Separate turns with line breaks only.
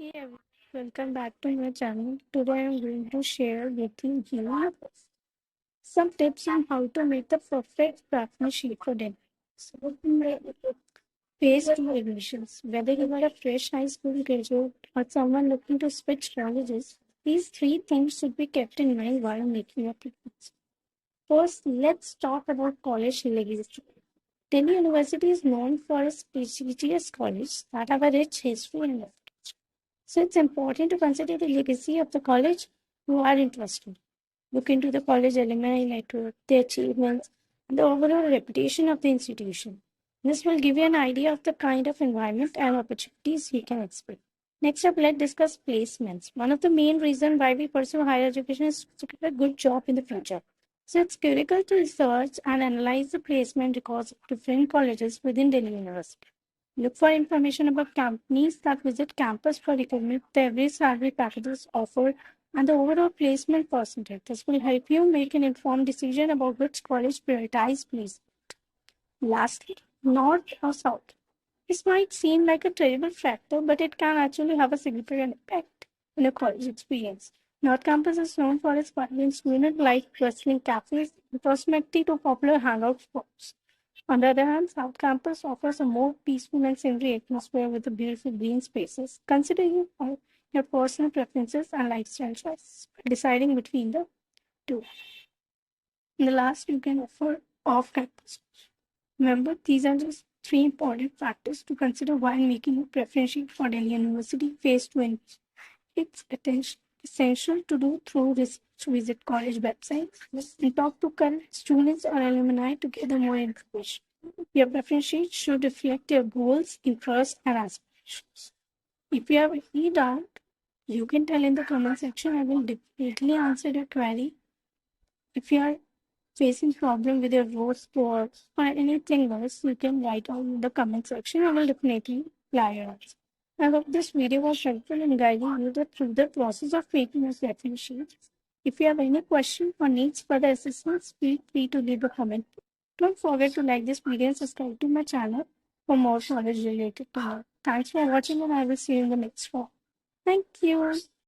Hey everyone, welcome back to my channel. Today I'm going to share with you some tips on how to make the perfect practice sheet for dinner. So, phase two admissions. Whether you are a fresh high school graduate or someone looking to switch colleges, these three things should be kept in mind while making your preference. First, let's talk about college legacy. Delhi University is known for its prestigious colleges that have a rich history and so it's important to consider the legacy of the college you are interested. Look into the college alumni network, the achievements, and the overall reputation of the institution. This will give you an idea of the kind of environment and opportunities you can expect. Next up, let's discuss placements. One of the main reasons why we pursue higher education is to get a good job in the future. So it's critical to research and analyze the placement records of different colleges within Delhi University. Look for information about companies that visit campus for recruitment, the average salary packages offered, and the overall placement percentage. This will help you make an informed decision about which college prioritize place. Lastly, north or south. This might seem like a trivial factor, but it can actually have a significant impact on a college experience. North Campus is known for its vibrant student life, bustling cafes, and proximity to popular hangout spots. On the other hand, South Campus offers a more peaceful and scenery atmosphere with the beautiful green spaces. Consider your personal preferences and lifestyle choices when deciding between the two. And the last, you can offer off campus. Remember, these are just three important factors to consider while making a preference sheet for Delhi University phase 2. It's essential to do through research, visit college websites, and talk to current students or alumni to gather more information. Your preference sheet should reflect your goals, interests, and aspirations. If you have any doubt, you can tell in the comment section. I will definitely answer your query. If you are facing problem with your road sports or anything else, you can write on in the comment section. I will definitely reply your answer. I hope this video was helpful in guiding you through the process of making a reference sheet. If you have any question or needs further assistance, feel free to leave a comment. Don't forget to like this video and subscribe to my channel for more knowledge related to it. Thanks for watching and I will see you in the next one. Thank you.